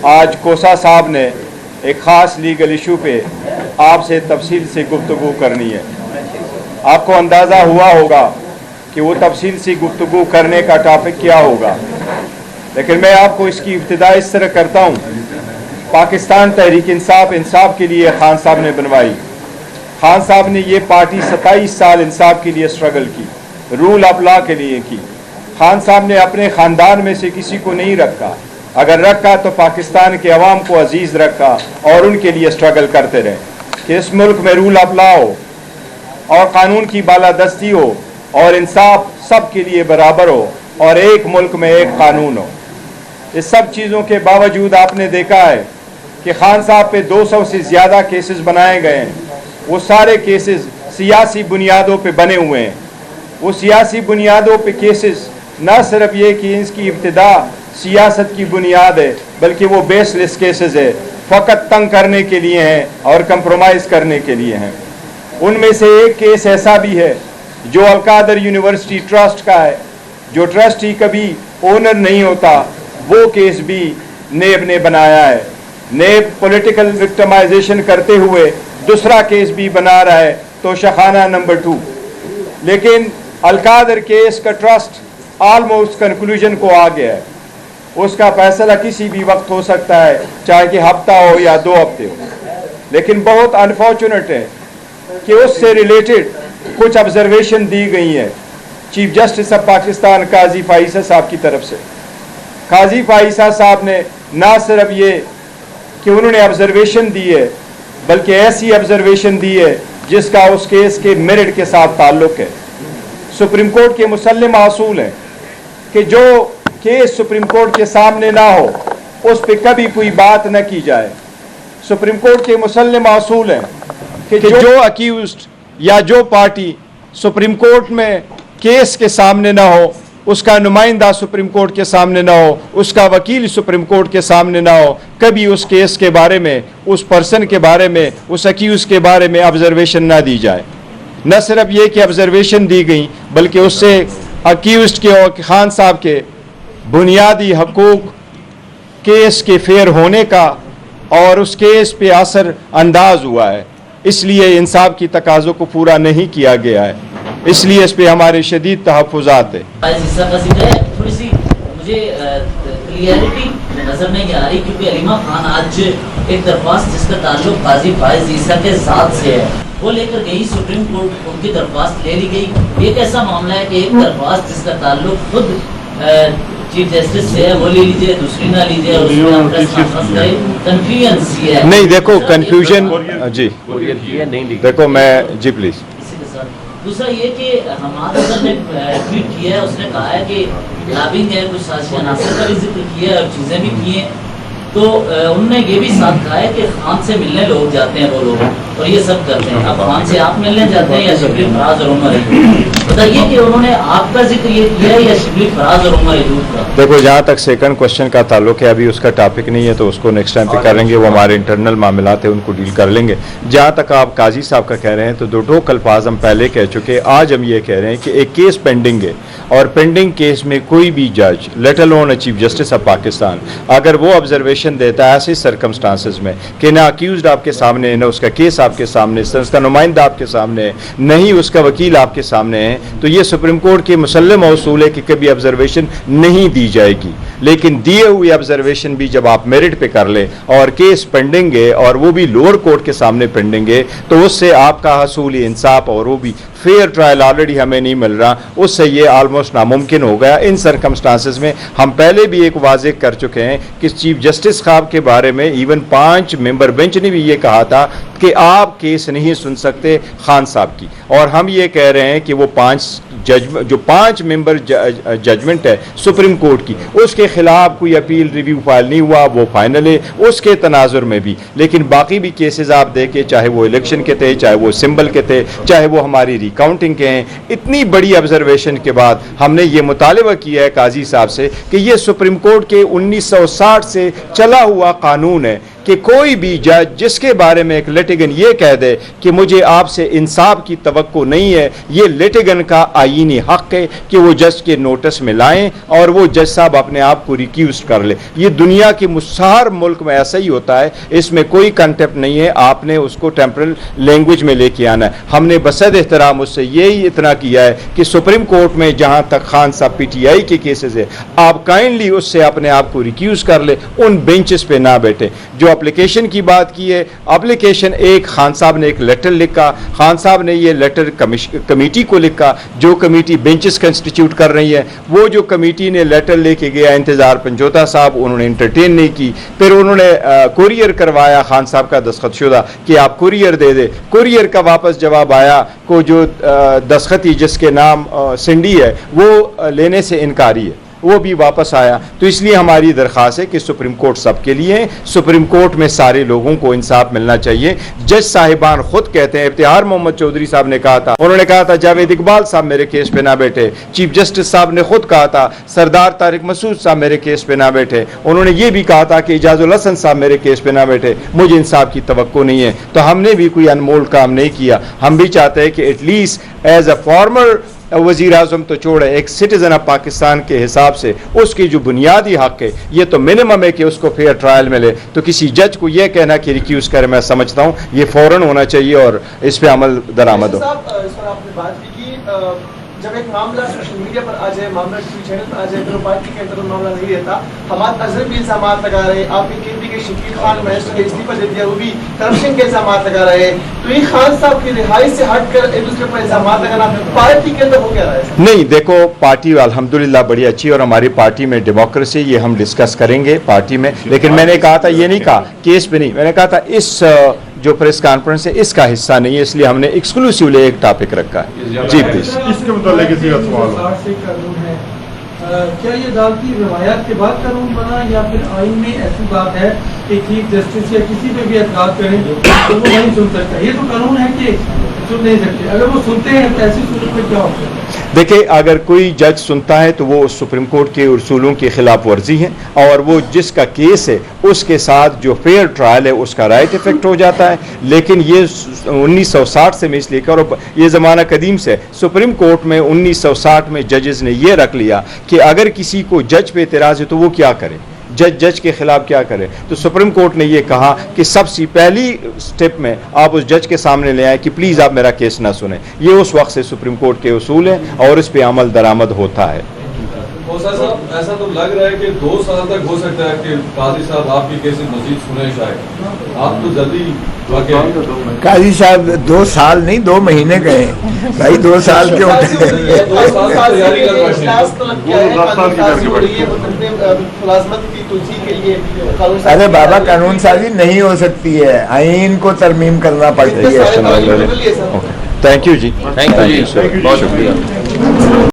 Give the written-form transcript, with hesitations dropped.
آج کوسا صاحب نے ایک خاص لیگل ایشو پہ آپ سے تفصیل سے گفتگو کرنی ہے. آپ کو اندازہ ہوا ہوگا کہ وہ تفصیل سے گفتگو کرنے کا ٹاپک کیا ہوگا، لیکن میں آپ کو اس کی ابتدا اس طرح کرتا ہوں. پاکستان تحریک انصاف کے لیے خان صاحب نے بنوائی. خان صاحب نے یہ پارٹی 27 سال انصاف کے لیے اسٹرگل کی، رول آف لا کے لیے کی. خان صاحب نے اپنے خاندان میں سے کسی کو نہیں رکھا، اگر رکھا تو پاکستان کے عوام کو عزیز رکھا اور ان کے لیے اسٹرگل کرتے رہے کہ اس ملک میں رول آف لا ہو اور قانون کی بالادستی ہو اور انصاف سب کے لیے برابر ہو اور ایک ملک میں ایک قانون ہو. اس سب چیزوں کے باوجود آپ نے دیکھا ہے کہ خان صاحب پہ 200 سے زیادہ کیسز بنائے گئے ہیں. وہ سارے کیسز سیاسی بنیادوں پہ بنے ہوئے ہیں. وہ سیاسی بنیادوں پہ کیسز نہ صرف یہ کہ اس کی ابتدا سیاست کی بنیاد ہے، بلکہ وہ بیس لیس کیسز ہے، فقط تنگ کرنے کے لیے ہیں اور کمپرومائز کرنے کے لیے ہیں. ان میں سے ایک کیس ایسا بھی ہے جو القادر یونیورسٹی ٹرسٹ کا ہے، جو ٹرسٹی کبھی اونر نہیں ہوتا. وہ کیس بھی نیب نے بنایا ہے. نیب پولیٹیکل وکٹمائزیشن کرتے ہوئے دوسرا کیس بھی بنا رہا ہے، توشخانہ نمبر 2. لیکن القادر کیس کا ٹرسٹ آلموسٹ کنکلوژن کو آ گیا ہے. اس کا فیصلہ کسی بھی وقت ہو سکتا ہے، چاہے کہ ہفتہ ہو یا 2 ہفتے ہو. لیکن بہت انفارچونیٹ ہے کہ اس سے ریلیٹڈ کچھ آبزرویشن دی گئی ہیں چیف جسٹس آف پاکستان قاضی فائزہ صاحب کی طرف سے. قاضی فائزہ صاحب نے نہ صرف یہ کہ انہوں نے آبزرویشن دی ہے، بلکہ ایسی آبزرویشن دی ہے جس کا اس کیس کے میرٹ کے ساتھ تعلق ہے. سپریم کورٹ کے مسلم اصول ہیں کہ جو کیس سپریم کورٹ کے سامنے نہ ہو اس پہ کبھی کوئی بات نہ کی جائے. سپریم کورٹ کے مسلم اصول ہیں کہ جو اکیوزڈ یا جو پارٹی سپریم کورٹ میں کیس کے سامنے نہ ہو، اس کا نمائندہ سپریم کورٹ کے سامنے نہ ہو، اس کا وکیل سپریم کورٹ کے سامنے نہ ہو، کبھی اس کیس کے بارے میں، اس پرسن کے بارے میں، اس اکیوز کے بارے میں آبزرویشن نہ دی جائے. نہ صرف یہ کہ آبزرویشن دی گئی، بلکہ اس سے اکیوزڈ کے اور خان صاحب کے بنیادی حقوق کیس کے فیئر ہونے کا اور اس کیس پہ اثر انداز ہوا ہے. اس لیے انصاف کی تقاضوں کو پورا نہیں کیا گیا ہے، اس لیے اس پہ ہمارے شدید تحفظات ہیں. تھوڑی سی مجھے کلیئرٹی نظر نہیں آ رہی، کیونکہ علیمہ خان آج ایک درخواست جس کا تعلق قاضی فائز عیسیٰ کے ذات سے ہے وہ لے کر گئی سپریم کورٹ، ان کی درخواست لے لی گئی. ایک ایسا معاملہ ہے کہ ایک درخواست جس کا تعلق خود چیف جسٹس سے ہے وہ لے لیجیے، دوسری نہ لیجیے، اور اس میں کنفیوژن یہ ہے. نہیں دیکھو کنفیوژن، جی دیکھو میں جی پلیز. دوسرا یہ کہ حماد حسن نے ٹویٹ کیا ہے، اس نے کہا ہے کہ لابنگ ہے، کچھ سازشی عناصر کا بھی ذکر کیا ہے اور چیزیں بھی کی ہیں. تو انہوں نے یہ بھی ساتھ کہا ہے کہ خان سے ملنے لوگ جاتے ہیں، وہ لوگ اور یہ سب کرتے ہیں. اب خان سے آپ ملنے جاتے ہیں یا شبلی فراز اور عمر ایجوب؟ بتائیے کہ انہوں نے آپ کا ذکر یہ کیا ہے یا شبلی فراز اور عمر ایجوب کا؟ دیکھو جہاں تک سیکنڈ کوشچن کا تعلق ہے، ابھی اس کا ٹاپک نہیں ہے تو اس کو نیکسٹ ٹائم پہ کر لیں گے. وہ ہمارے انٹرنل معاملات ہیں، ان کو ڈیل کر لیں گے. جہاں تک آپ قاضی صاحب کا کہہ رہے ہیں تو دو الفاظ ہم پہلے کہہ چکے. آج ہم یہ کہہ رہے ہیں کہ ایک کیس پینڈنگ ہے اور پینڈنگ کیس میں کوئی بھی جج let alone chief justice of Pakistan اگر وہ آبزرویشن دیتا ہے ایسے سرکمسٹانسز میں کہ نہ اکیوزڈ آپ کے سامنے ہے، نہ اس کا کیس آپ کے سامنے، اس کا نمائندہ آپ کے سامنے ہے، نہ ہی اس کا وکیل آپ کے سامنے ہے، تو یہ سپریم کورٹ کے مسلم اصول ہے کہ کبھی آبزرویشن نہیں دی جائے گی. لیکن دیے ہوئی آبزرویشن بھی جب آپ میرٹ پہ کر لیں اور کیس پینڈنگ ہے اور وہ بھی لوور کورٹ کے سامنے پینڈنگ ہے تو اس سے آپ کا حصول انصاف اور وہ بھی فیئر ٹرائل آلریڈی ہمیں نہیں مل رہا، اس سے یہ آلموسٹ ناممکن ہو گیا. ان سرکمسٹانسز میں ہم پہلے بھی ایک واضح کر چکے ہیں کہ چیف جسٹس صاحب کے بارے میں ایون 5 ممبر بینچ نے بھی یہ کہا تھا کہ آپ کیس نہیں سن سکتے خان صاحب کی. اور ہم یہ کہہ رہے ہیں کہ وہ 5 ممبر ججمنٹ ہے سپریم کورٹ کی، اس کے خلاف کوئی اپیل ریویو فائل نہیں ہوا، وہ فائنل ہے اس کے تناظر میں بھی. لیکن باقی بھی کیسز آپ دیکھیں، چاہے وہ الیکشن کے تھے، چاہے وہ سمبل کے تھے، چاہے وہ ہماری ریکاؤنٹنگ کے ہیں، اتنی بڑی آبزرویشن کے بعد ہم نے یہ مطالبہ کیا ہے قاضی صاحب سے کہ یہ سپریم کورٹ کے 1960 سے چلا ہوا قانون ہے کہ کوئی بھی جج جس کے بارے میں ایک لیٹیگن یہ کہہ دے کہ مجھے آپ سے انصاف کی توقع نہیں ہے، یہ لیٹیگن کا آئینی حق حق ہے کہ وہ جج کے نوٹس میں لائیں اور وہ جج صاحب اپنے آپ کو ریکیوز کر لے. یہ دنیا کے ہر ملک میں ایسا ہی ہوتا ہے, اس میں کوئی کنٹیمپٹ نہیں ہے, آپ نے اس کو ٹیمپرل لینگویج میں لے کے آنا ہے. ہم نے بصد احترام اس سے یہی اتنا کیا ہے کہ سپریم کورٹ میں جہاں تک خان صاحب پی ٹی آئی کے کیسز ہے, آپ کائنڈلی اس سے اپنے آپ کو ریکیوز کر لے, ان بینچز پہ نہ بیٹھے. جو اپلیکیشن کی بات کی ہے, اپلیکیشن ایک خان صاحب نے ایک لیٹر لکھا, خان صاحب نے یہ لیٹر کمیٹی کو لکھا, جو کمیٹی بینچز کنسٹیٹیوٹ کر رہی ہے, وہ جو کمیٹی نے لیٹر لے کے گیا انتظار پنجوتا صاحب, انہوں نے انٹرٹین نہیں کی. پھر انہوں نے کوریئر کروایا خان صاحب کا دستخط شدہ کہ آپ کوریئر دے دے. کوریئر کا واپس جواب آیا کو جو دستخطی جس کے نام سنڈی ہے وہ لینے سے انکاری ہے, وہ بھی واپس آیا. تو اس لیے ہماری درخواست ہے کہ سپریم کورٹ سب کے لیے, سپریم کورٹ میں سارے لوگوں کو انصاف ملنا چاہیے. جج صاحبان خود کہتے ہیں, افتخار محمد چودھری صاحب نے کہا تھا, انہوں نے کہا تھا جاوید اقبال صاحب میرے کیس پہ نہ بیٹھے, چیف جسٹس صاحب نے خود کہا تھا سردار طارق مسعود صاحب میرے کیس پہ نہ بیٹھے, انہوں نے یہ بھی کہا تھا کہ اعجاز الحسن صاحب میرے کیس پہ نہ بیٹھے. مجھے انصاف کی توقع نہیں ہے, تو ہم نے بھی کوئی انمول کام نہیں کیا. ہم بھی چاہتے ہیں کہ at least as a former وزیر اعظم تو چھوڑے, ایک سٹیزن آف پاکستان کے حساب سے اس کی جو بنیادی حق ہے یہ تو منیمم ہے کہ اس کو فیئر ٹرائل ملے. تو کسی جج کو یہ کہنا کہ ریکیوز کرے, میں سمجھتا ہوں یہ فوراً ہونا چاہیے اور اس پہ عمل درآمد ہو. اس پر آپ نے بات کی جب ایک معاملہ سوشل میڈیا پر آ جائے, معاملہ ٹی وی چینل پر آ جائے, پھر پارٹی کے اندر معاملہ نہیں رہتا. حماد اظہر بھی الزامات لگا رہے ہیں, آپ کے کے پی کے شکیل خان منسٹر نے استعفیٰ دے دیا, وہ بھی کرپشن کے الزامات لگا رہے ہیں. تو یہ خان صاحب کی رہائی سے ہٹ کر ایک دوسرے پر الزامات لگانا پارٹی کے اندر ہو کیا رہا ہے؟ نہیں, دیکھو پارٹی الحمدللہ بڑی اچھی, اور ہماری پارٹی میں ڈیموکریسی, یہ ہم ڈسکس کریں گے پارٹی میں. لیکن میں نے کہا تھا, یہ نہیں کہا کیس پہ نہیں, میں نے کہا تھا اس جو پریس کانفرنس ہے اس کا حصہ نہیں ہے, اس لیے ہم نے ایکسکلوسیولی ایک ٹاپک رکھا ہے. جی پلیز. اس کے متعلق سوال ہے, کیا یہ عدالتی روایات کے بعد قانون بنا, یا پھر آئین میں ایسی بات ہے کہ چیف جسٹس یا کسی پہ بھی اعتراض کریں تو وہ نہیں سن سکتا؟ یہ تو قانون ہے کہ سن نہیں سکتے, اگر وہ سنتے ہیں تو ایسی صورت میں کیا ہوتا ہے؟ دیکھیں, اگر کوئی جج سنتا ہے تو وہ سپریم کورٹ کے اصولوں کی خلاف ورزی ہے, اور وہ جس کا کیس ہے اس کے ساتھ جو فیئر ٹرائل ہے اس کا رائٹ افیکٹ ہو جاتا ہے. لیکن یہ 1960 سے میں اس لیے اور یہ زمانہ قدیم سے, سپریم کورٹ میں 1960 میں ججز نے یہ رکھ لیا کہ اگر کسی کو جج پہ اعتراض ہے تو وہ کیا کرے, جج کے خلاف کیا کرے. تو سپریم کورٹ نے یہ کہا کہ سب سے پہلی سٹیپ میں آپ اس جج کے سامنے لے آئے کہ پلیز آپ میرا کیس نہ سنیں. یہ اس وقت سے سپریم کورٹ کے اصول ہیں اور اس پہ عمل درآمد ہوتا ہے. صاحب ایسا تو لگ رہا ہے کہ 2 سال تک ہو سکتا ہے کہ قاضی صاحب آپ کی کیسز مزید سنیں, شاید آپ تو جلدی. قاضی صاحب 2 سال نہیں 2 مہینے گئے بھائی, 2 سال کیوں؟ ارے بابا, قانون سازی نہیں ہو سکتی ہے, آئین کو ترمیم کرنا پڑتی ہے. تھینک یو جی, بہت شکریہ.